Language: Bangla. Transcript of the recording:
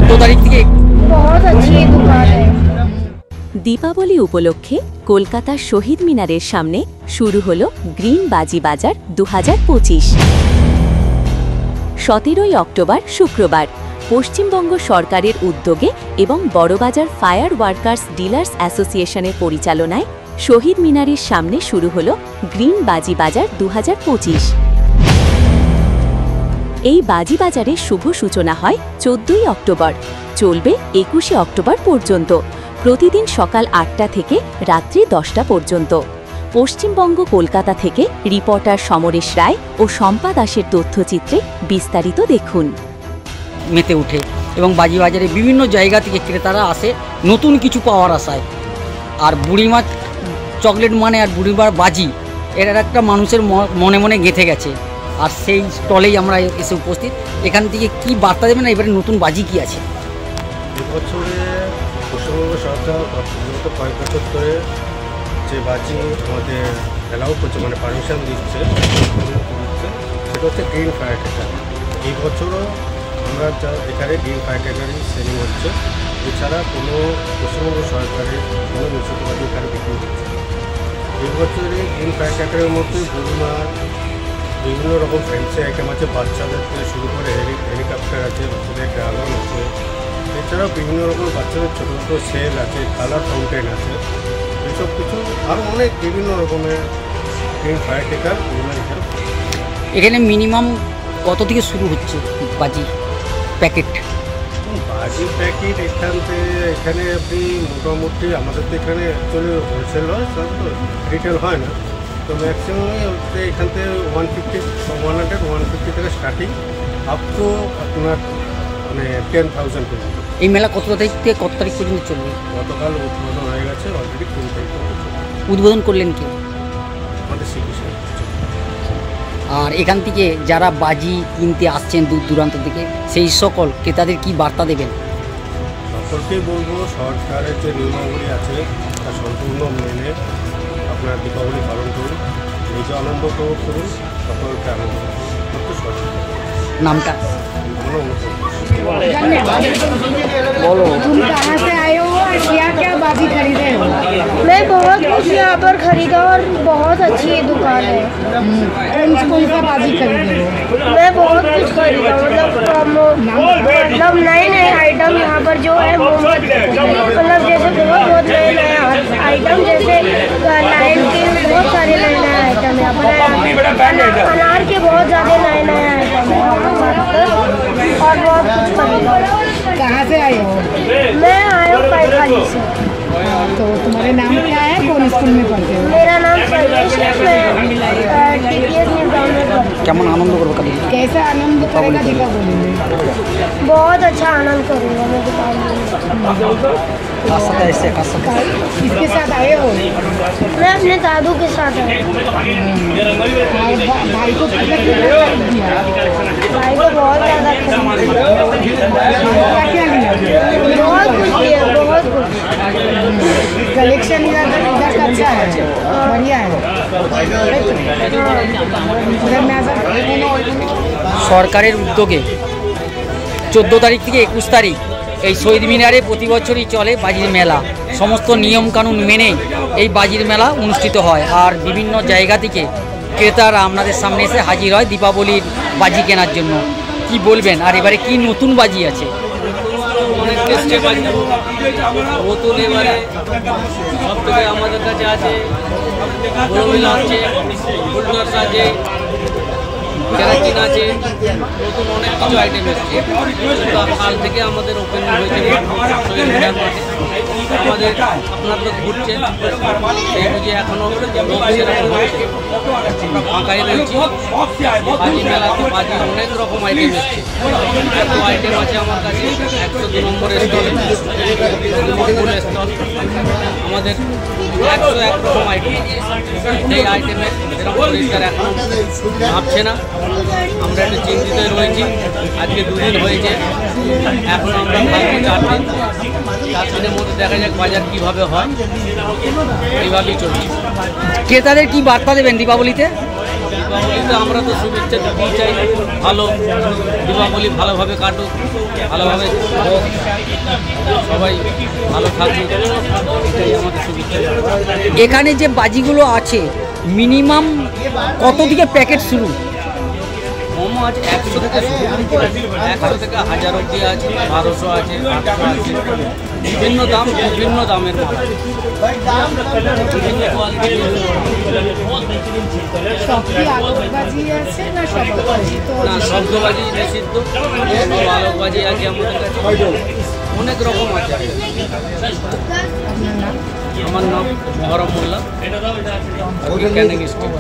14 তারিখ থেকে बहुत अच्छी दुकान है। দীপাবলি উপলক্ষে কলকাতার শহীদ মিনারের সামনে শুরু হলো গ্রিন বাজি বাজার 2025। 17ই অক্টোবর শুক্রবার পশ্চিমবঙ্গ সরকারের উদ্যোগে এবং বড়বাজার ফায়ার ওয়ার্কার্স ডিলার্স অ্যাসোসিয়েশনের পরিচালনায় শহীদ মিনারের সামনে শুরু হলো গ্রিন বাজি বাজার 2025। এই বাজি বাজারের শুভ সূচনা হয় 14ই অক্টোবর, চলবে 21শে অক্টোবর পর্যন্ত, প্রতিদিন সকাল 8টা থেকে রাত্রি 10টা পর্যন্ত। পশ্চিমবঙ্গ কলকাতা থেকে রিপোর্টার সমরেশ রায় ও শম্পা দাসের তথ্যচিত্রে বিস্তারিত দেখুন। মেতে উঠে এবং বাজি বাজারে বিভিন্ন জায়গা থেকে ক্রেতারা আসে নতুন কিছু পাওয়ার আশায়। আর বুড়িমা চকলেট মানে আর বুড়িমার বাজি এর একটা মানুষের মনে মনে গেঁথে গেছে। আর সেই স্টলেই আমরা এসে উপস্থিত। এখান থেকে কি বার্তা দেবেন, এবারে নতুন বাজি কি আছে? এবছরে পশ্চিমবঙ্গ সরকার গত কয়েক বছর ধরে যে বাজি আমাদের অ্যালাউ করছে, মানে পারমিশন দিচ্ছে, সেটা হচ্ছে গ্রিন ফায়ার ক্র্যাকার। এই বছরও আমরা এখানে গ্রিন ফায়ার ক্র্যাকারই সেলিং হচ্ছে। এছাড়া কোনো পশ্চিমবঙ্গ সরকারের কোনো নিষিদ্ধ বাজি এখানে বিক্রি হচ্ছে। এই বছরে গ্রিন ফায়ার ক্র্যাকারের মধ্যে বিভিন্ন রকম ফ্যান্সি আইটেম আছে, বাচ্চাদের থেকে শুরু করে হেলিকপ্টার আছে, বাচ্চাদের ড্রাগন আছে, এছাড়াও বিভিন্ন রকম বাচ্চাদের ছোটো ছোটো সেল আছে, কালার ফাউন্টেন আছে, এইসব কিছু আরও অনেক বিভিন্ন রকমের গ্রিন ফায়ার ক্র্যাকার এখানে মিনিমাম কত থেকে শুরু হচ্ছে বাজি প্যাকেট? বাজি প্যাকেট এখানে আপনি মোটামুটি আমাদের তো এখানে অ্যাকচুয়ালি হোলসেল হয়, সব তো রিটেল হয় না, তো ম্যাক্সিমামই হচ্ছে এখান থেকে 150 থেকে স্টার্টিং আপ টু আপনার মানে 10,000 পর্যন্ত। এই মেলা কত তারিখ থেকে কত তারিখ পর্যন্ত চলবে? গতকাল উদ্বোধন হয়ে গেছে, অলরেডি 20 তারিখ পর্যন্ত। উদ্বোধন করলেন কি আমাদের শ্রীকৃষ্ণ। আর এখান থেকে যারা বাজি কিনতে আসছেন দূর দূরান্ত থেকে, সেই সকল ক্রেতাদের কি বার্তা দেবেন? সকলকেই বলবো সরকারের যে নিয়মাবলী আছে তা সম্পূর্ণ মেনে আপনার দীপাবলি পালন করুন, নিজে আনন্দ উপভোগ করুন, সকলকে আনন্দ করতে সচেতন। নামটা बोलो, तुम कहाँ से आए हो और क्या क्या बाजी खरीदे हो? मैं बहुत कुछ यहाँ पर खरीदा और बहुत अच्छी दुकान है। कौन सा बाजी खरीदे हो? मैं बहुत कुछ खरीदा, मतलब नए नए आइटम यहाँ पर जो है वो मतलब जैसे बहुत नए नए आइटम, जैसे लाइन के बहुत सारे नए नए आइटम यहाँ पर, अनार के बहुत ज़्यादा नए नए आइटम है और बहुत कुछ खरीदा। कहाँ से आए हो? मैं आया हूँ पैखाली से। तो तुम्हारे नाम क्या है, कौन स्कूल में पढ़ते हो? मेरा नाम सर्वेश है, मैं TPS निजाम में पढ़ती हूँ। কেমন আনন্দ করবো কালী? कैसा आनंद करेगा दीपावली में? बहुत अच्छा आनंद करूँगा मैं दीपावली में। কার সাথে এসে কার সাথে? किसके साथ आए हो? मैं अपने दादू के साथ आया। भाई को कितना खरीद दिया? भाई को बहुत ज़्यादा खरीद दिया। क्या लिया? बहुत कुछ लिया, बहुत कुछ। कलेक्शन इधर का अच्छा है, बढ़िया है। সরকারের উদ্যোগে 14 তারিখ থেকে 21 তারিখ এই শহীদ মিনারে প্রতি বছরই চলে বাজির মেলা। সমস্ত নিয়মকানুন মেনে এই বাজির মেলা অনুষ্ঠিত হয়। আর বিভিন্ন জায়গা থেকে ক্রেতারা আপনাদের সামনে এসে হাজির হয় দীপাবলির বাজি কেনার জন্য। কি বলবেন? আর এবারে কি নতুন বাজি আছে? অনেক টেস্টি বাজি নতুন এবারে সব থেকে আমাদের কাছে আছে, বড়মিলা আছে, ফুলটস আছে, ক্যারাচিন আছে, নতুন অনেক কিছু আইটেম এসছে। কাল থেকে আমাদের ওপেনিং হয়েছে শহীদ মিনার মাঠে। আমাদের আপনার তো ঘুরছে, সেই বুঝে এখনও লোক সেরকম হয়েছে, আমরা ফাঁকাই রয়েছি। বাজি মেলাতে বাজি অনেক রকম আইটেম এসছে, এত আইটেম আছে আমার কাছে। 102 নম্বরের স্টলে ফুল স্টল আমাদের 101 রকম আইটেম। সেই আইটেমের এরকম পরিষ্কার এখনও ভাবছে না, আমরা একটু চিন্তিত রয়েছি। আজকে 2 দিন হয়েছে, এখন আমরা ভাবছি 4 দিন। 4 দিনের মধ্যে দেখা যাক বাজার কীভাবে হয়, এইভাবেই চলছে। ক্রেতাদের কি বার্তা দেবেন দীপাবলিতে? দীপাবলিতে আমরা তো শুভেচ্ছা দিতেই চাই, ভালো দীপাবলি ভালোভাবে কাটুক, ভালোভাবে হোক, সবাই ভালো থাকুক, এটাই আমাদের শুভেচ্ছা। এখানে যে বাজিগুলো আছে মিনিমাম কত থেকে প্যাকেট শুরু? মোমো আছে 100 থেকে শুরু, 100 থেকে 1000 অব্দি আছে, 1200 আছে, 800 আছে, বিভিন্ন দাম, বিভিন্ন দামের মাল আছে, বিভিন্ন কোয়ালিটি। সব কি আতশবাজি আছে না শব্দবাজি? তো না, শব্দবাজি নিষিদ্ধ, সব আলোকবাজি আছে আমাদের কাছে, অনেক রকম আছে। আমার নাম মহরম মোল্লা, ক্যানিং স্ট্রিট।